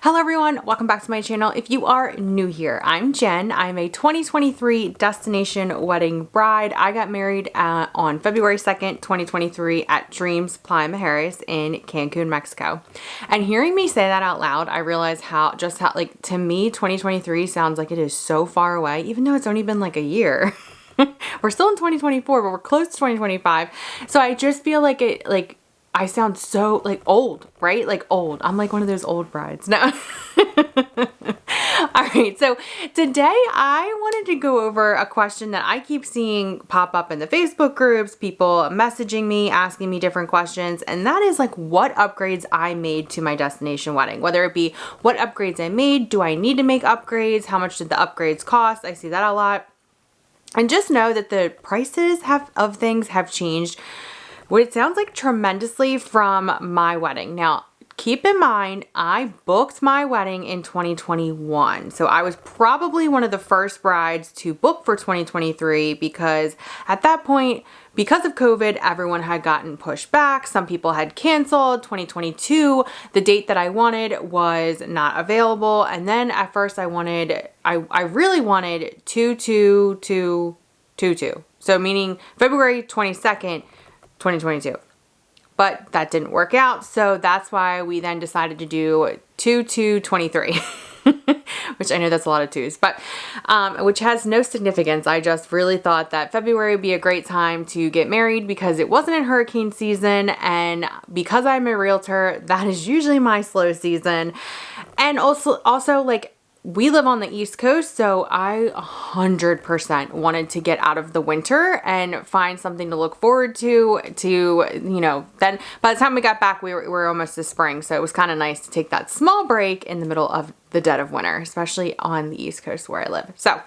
Hello everyone, welcome back to my channel. If you are new here, I'm Jen. I'm a 2023 destination wedding bride. I got married on February 2nd, 2023 at Dreams Playa Mujeres in Cancun, Mexico. And hearing me say that out loud, I realize how to me, 2023 sounds like it is so far away, even though it's only been like a year. We're still in 2024, but we're close to 2025. So I just feel like I sound so old, right? Old. I'm like one of those old brides. No. All right. So today I wanted to go over a question that I keep seeing pop up in the Facebook groups, people messaging me, asking me different questions. And that is what upgrades I made to my destination wedding, whether it be what upgrades I made. Do I need to make upgrades? How much did the upgrades cost? I see that a lot. And just know that the prices of things have changed, what it sounds like, tremendously from my wedding. Now, keep in mind, I booked my wedding in 2021. So I was probably one of the first brides to book for 2023 because at that point, because of COVID, everyone had gotten pushed back. Some people had canceled. 2022, the date that I wanted was not available. And then at first I really wanted 2/2/2/2. So meaning February 22nd, 2022. But that didn't work out, so that's why we then decided to do 2/2/23, which I know that's a lot of twos, but which has no significance. I just really thought that February would be a great time to get married because it wasn't in hurricane season, and because I'm a realtor, that is usually my slow season. And also we live on the East Coast, so I 100% wanted to get out of the winter and find something to look forward to, then by the time we got back, we were almost to spring. So it was kind of nice to take that small break in the middle of the dead of winter, especially on the East Coast where I live. So,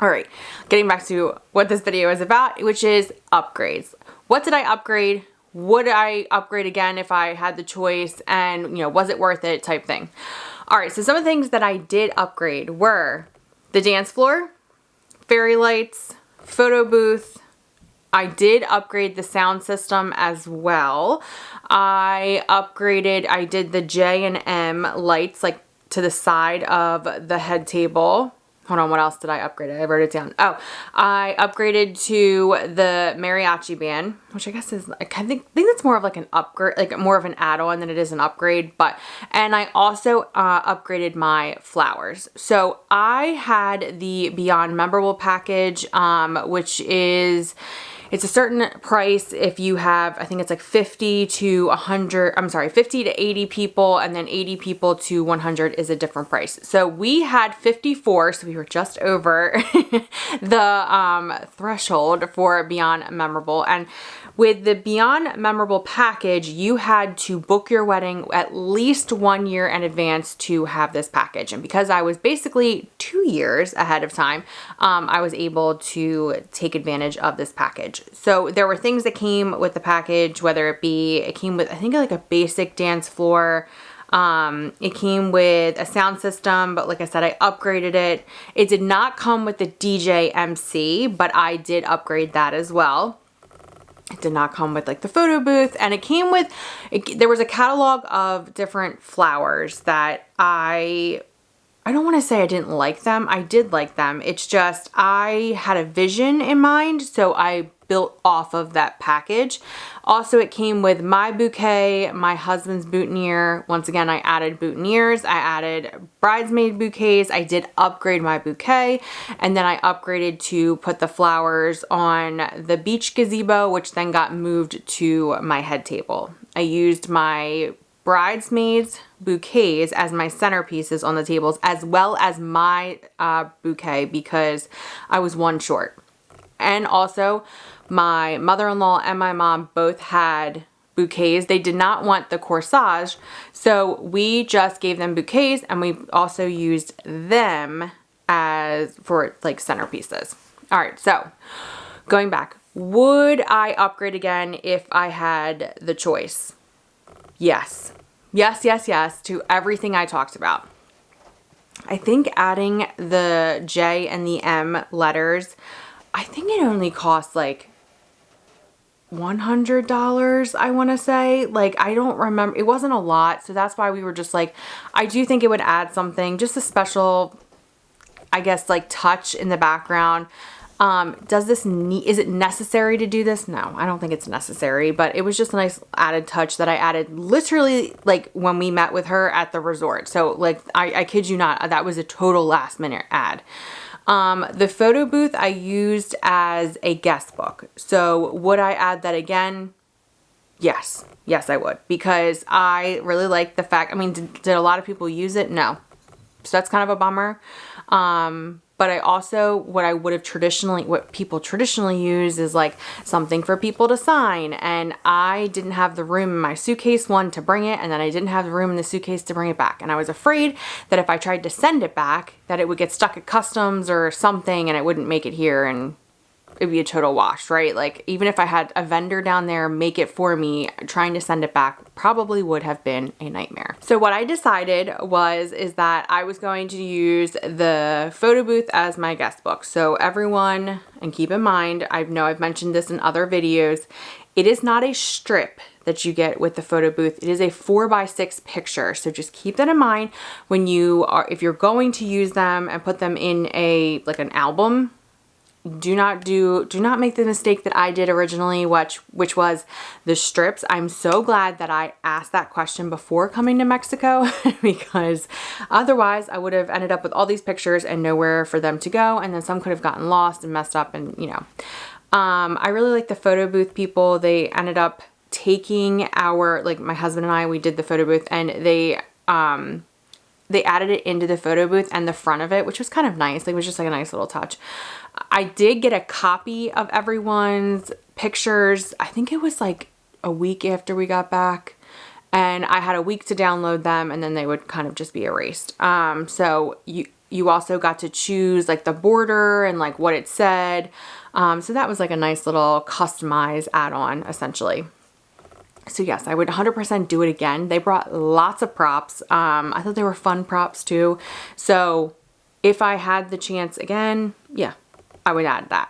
all right, getting back to what this video is about, which is upgrades. What did I upgrade? Would I upgrade again if I had the choice? And, was it worth it type thing? All right, so some of the things that I did upgrade were the dance floor, fairy lights, photo booth. I did upgrade the sound system as well. I did the J and M lights to the side of the head table. Hold on, what else did I upgrade? I wrote it down. Oh, I upgraded to the mariachi band, which I guess is, I think that's more of an upgrade, more of an add-on than it is an upgrade. And I also upgraded my flowers. So I had the Beyond Memorable package, which is, it's a certain price if you have, I think it's 50 to 80 people, and then 80 people to 100 is a different price. So we had 54, so we were just over the threshold for Beyond Memorable. And with the Beyond Memorable package, you had to book your wedding at least 1 year in advance to have this package. And because I was basically 2 years ahead of time, I was able to take advantage of this package. So there were things that came with the package, whether it came with, I think, a basic dance floor. It came with a sound system, but like I said, I upgraded it. It did not come with the DJ MC, but I did upgrade that as well. It did not come with the photo booth, and it came with, there was a catalog of different flowers that I don't want to say I didn't like them. I did like them. It's just I had a vision in mind, so I built off of that package. Also, it came with my bouquet, my husband's boutonniere. Once again, I added boutonnieres. I added bridesmaid bouquets. I did upgrade my bouquet, and then I upgraded to put the flowers on the beach gazebo, which then got moved to my head table. I used my bridesmaids bouquets as my centerpieces on the tables, as well as my bouquet, because I was one short. And also, my mother-in-law and my mom both had bouquets. They did not want the corsage, so we just gave them bouquets, and we also used them for centerpieces. All right, so going back, would I upgrade again if I had the choice? Yes. Yes to everything I talked about. I think adding the J and the M letters, I think it only cost $100, I want to say. Like, I don't remember. It wasn't a lot. So that's why we were just like, I do think it would add something, just a special, I guess, like touch in the background. Is it necessary to do this? No, I don't think it's necessary, but it was just a nice added touch that I added literally like when we met with her at the resort. So like, I kid you not, that was a total last minute ad. The photo booth I used as a guest book. So would I add that again? Yes. Yes, I would, because I really like the fact, I mean, did a lot of people use it? No. So that's kind of a bummer. But I also, what people traditionally use is like something for people to sign. And I didn't have the room in my suitcase, one, to bring it. And then I didn't have the room in the suitcase to bring it back. And I was afraid that if I tried to send it back, that it would get stuck at customs or something and it wouldn't make it here and it'd be a total wash, right? Like, even if I had a vendor down there make it for me, trying to send it back probably would have been a nightmare. So what I decided is that I was going to use the photo booth as my guest book. So everyone, and keep in mind, I know I've mentioned this in other videos, it is not a strip that you get with the photo booth. It is a 4x6 picture. So just keep that in mind when if you're going to use them and put them in an album. Do not make the mistake that I did originally, which was the strips. I'm so glad that I asked that question before coming to Mexico because otherwise I would have ended up with all these pictures and nowhere for them to go. And then some could have gotten lost and messed up and, I really like the photo booth people. They ended up taking my husband and I, we did the photo booth and they added it into the photo booth and the front of it, which was kind of nice. It was just like a nice little touch. I did get a copy of everyone's pictures. I think it was like a week after we got back, and I had a week to download them and then they would kind of just be erased. So you also got to choose like the border and like what it said. So that was like a nice little customized add-on essentially. So yes, I would 100% do it again. They brought lots of props. I thought they were fun props too. So if I had the chance again, yeah, I would add that.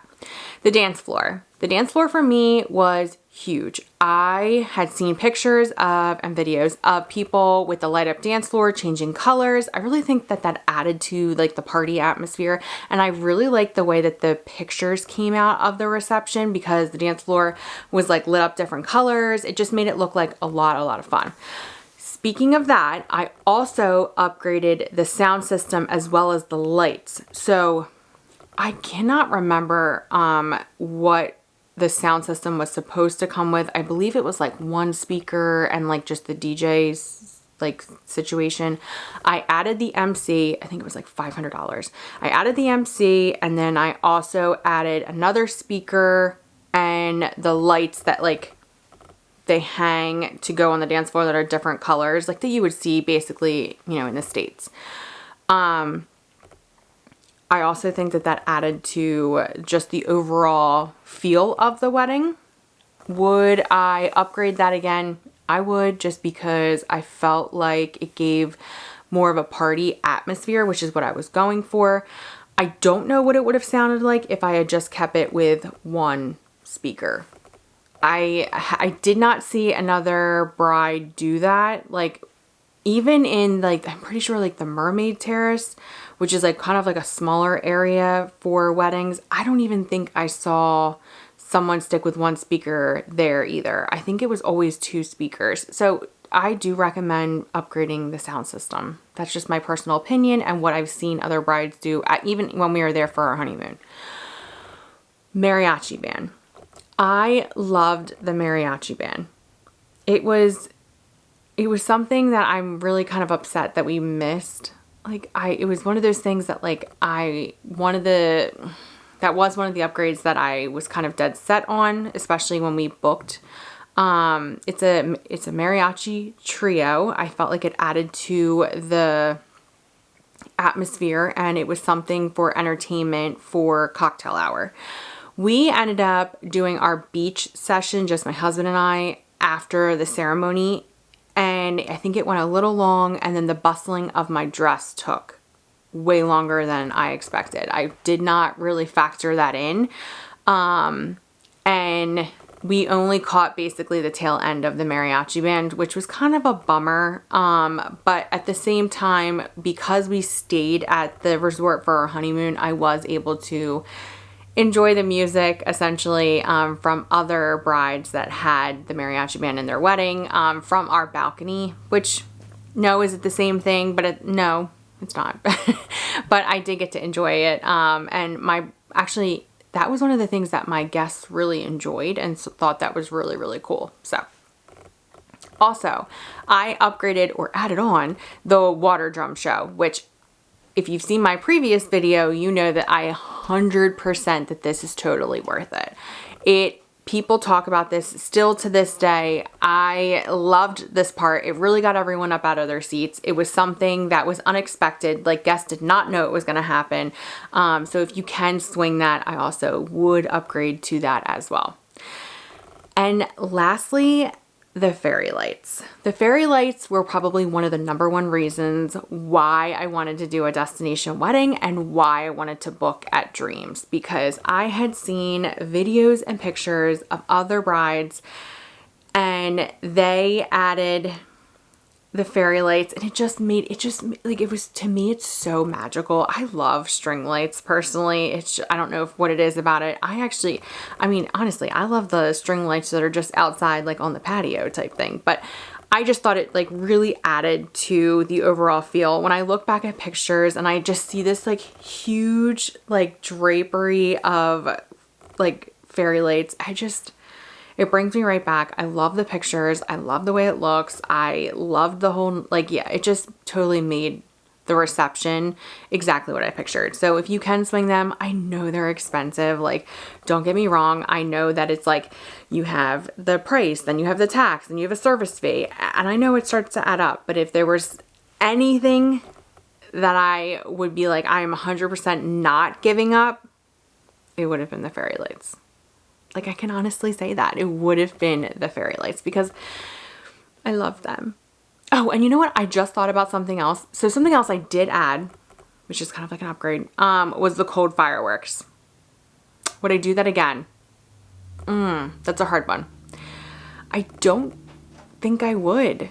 The dance floor. The dance floor for me was huge. I had seen pictures and videos of people with the light up dance floor changing colors. I really think that added to like the party atmosphere. And I really liked the way that the pictures came out of the reception because the dance floor was like lit up different colors. It just made it look like a lot of fun. Speaking of that, I also upgraded the sound system as well as the lights. So I cannot remember what the sound system was supposed to come with. I believe it was like one speaker and like just the DJ's like situation. I added the MC, I think it was like $500. I added the MC and then I also added another speaker and the lights that like they hang to go on the dance floor that are different colors, like that you would see basically, in the States. I also think that added to just the overall feel of the wedding. Would I upgrade that again? I would, just because I felt like it gave more of a party atmosphere, which is what I was going for. I don't know what it would have sounded like if I had just kept it with one speaker. I did not see another bride do that. Like, even in like, I'm pretty sure like the Mermaid Terrace, which is like kind of like a smaller area for weddings, I don't even think I saw someone stick with one speaker there either. I think it was always two speakers. So I do recommend upgrading the sound system. That's just my personal opinion and what I've seen other brides do, even when we were there for our honeymoon. Mariachi band. I loved the mariachi band. It was something that I'm really kind of upset that we missed. Like, it was one of those things that like that was one of the upgrades that I was kind of dead set on, especially when we booked. It's a mariachi trio. I felt like it added to the atmosphere and it was something for entertainment for cocktail hour. We ended up doing our beach session, just my husband and I, after the ceremony. And I think it went a little long, and then the bustling of my dress took way longer than I expected. I did not really factor that in. And we only caught basically the tail end of the mariachi band, which was kind of a bummer. But at the same time, because we stayed at the resort for our honeymoon, I was able to enjoy the music essentially from other brides that had the mariachi band in their wedding from our balcony, which no, is it the same thing? But no, it's not. But I did get to enjoy it. And actually, that was one of the things that my guests really enjoyed and thought that was really, really cool. So also, I upgraded or added on the water drum show, which if you've seen my previous video, you know that I 100% that this is totally worth it. People talk about this still to this day. I loved this part. It really got everyone up out of their seats. It was something that was unexpected. Like, guests did not know it was going to happen. So if you can swing that, I also would upgrade to that as well. And lastly, the fairy lights. The fairy lights were probably one of the number one reasons why I wanted to do a destination wedding and why I wanted to book at Dreams, because I had seen videos and pictures of other brides and they added the fairy lights, and it was, to me, it's so magical. I love string lights personally. I don't know what it is about it. Honestly, I love the string lights that are just outside, like on the patio type thing. But I just thought it like really added to the overall feel. When I look back at pictures and I just see this like huge like drapery of like fairy lights, it brings me right back. I love the pictures. I love the way it looks. I loved the whole, it just totally made the reception exactly what I pictured. So if you can swing them, I know they're expensive. Like, don't get me wrong. I know that it's like you have the price, then you have the tax, then you have a service fee. And I know it starts to add up. But if there was anything that I would be like, I am 100% not giving up, it would have been the fairy lights. Like, I can honestly say that. It would have been the fairy lights because I love them. Oh, and you know what? I just thought about something else. So something else I did add, which is kind of like an upgrade, was the cold fireworks. Would I do that again? That's a hard one. I don't think I would.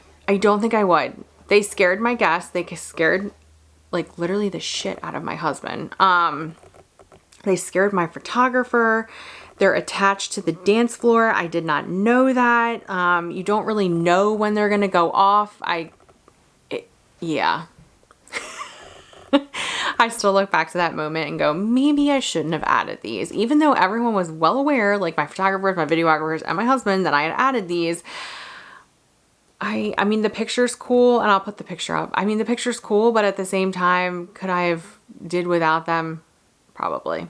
They scared my guests. They scared, like, literally the shit out of my husband. They scared my photographer. They're attached to the dance floor. I did not know that. You don't really know when they're going to go off. Yeah. I still look back to that moment and go, maybe I shouldn't have added these. Even though everyone was well aware, like my photographers, my videographers, and my husband, that I had added these. I mean, the picture's cool, and I'll put the picture up. I mean, the picture's cool, but at the same time, could I have did without them? Probably.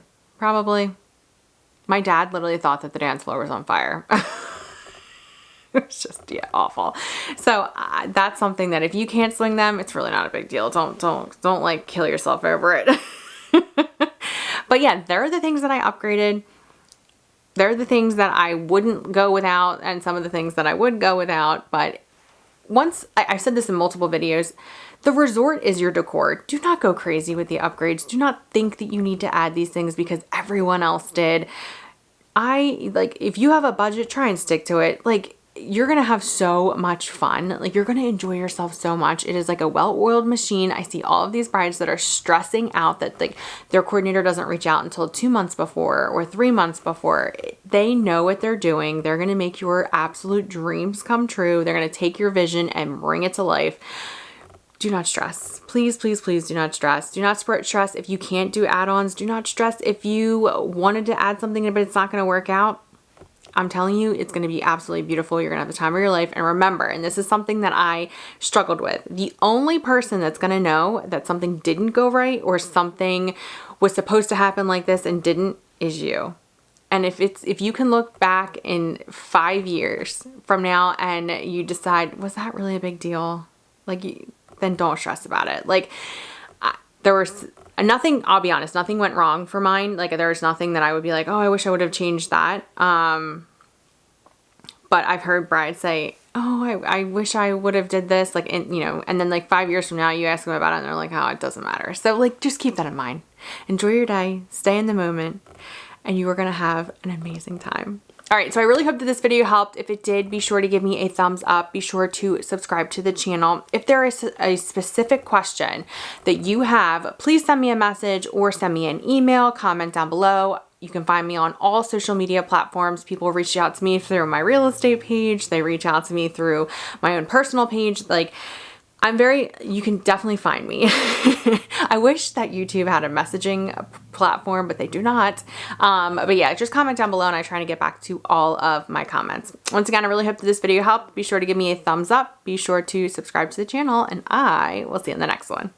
My dad literally thought that the dance floor was on fire. It was just, awful. So that's something that if you can't swing them, it's really not a big deal. Don't like kill yourself over it. But yeah, there are the things that I upgraded. They're the things that I wouldn't go without, and some of the things that I would go without. But once, I've said this in multiple videos, the resort is your decor. Do not go crazy with the upgrades. Do not think that you need to add these things because everyone else did. If you have a budget, try and stick to it. Like, you're going to have so much fun. Like, you're going to enjoy yourself so much. It is like a well-oiled machine. I see all of these brides that are stressing out that like their coordinator doesn't reach out until 2 months before or 3 months before. They know what they're doing. They're going to make your absolute dreams come true. They're going to take your vision and bring it to life. Do not stress. Please, please, please do not stress. Do not stress if you can't do add-ons. Do not stress if you wanted to add something but it's not going to work out. I'm telling you, it's going to be absolutely beautiful. You're going to have the time of your life. And remember, and this is something that I struggled with, the only person that's going to know that something didn't go right or something was supposed to happen like this and didn't is you. And if you can look back in 5 years from now and you decide, was that really a big deal? Then don't stress about it. Like, there was nothing, I'll be honest, nothing went wrong for mine. Like, there was nothing that I would be like, oh, I wish I would have changed that. But I've heard brides say, oh, I wish I would have did this. Like, and then like 5 years from now, you ask them about it and they're like, oh, it doesn't matter. So like, just keep that in mind. Enjoy your day, stay in the moment, and you are going to have an amazing time. All right, so I really hope that this video helped. If it did, be sure to give me a thumbs up. Be sure to subscribe to the channel. If there is a specific question that you have, please send me a message or send me an email, comment down below. You can find me on all social media platforms. People reach out to me through my real estate page. They reach out to me through my own personal page. Like, you can definitely find me. I wish that YouTube had a messaging platform, but they do not. But yeah, just comment down below and I try to get back to all of my comments. Once again, I really hope that this video helped. Be sure to give me a thumbs up. Be sure to subscribe to the channel and I will see you in the next one.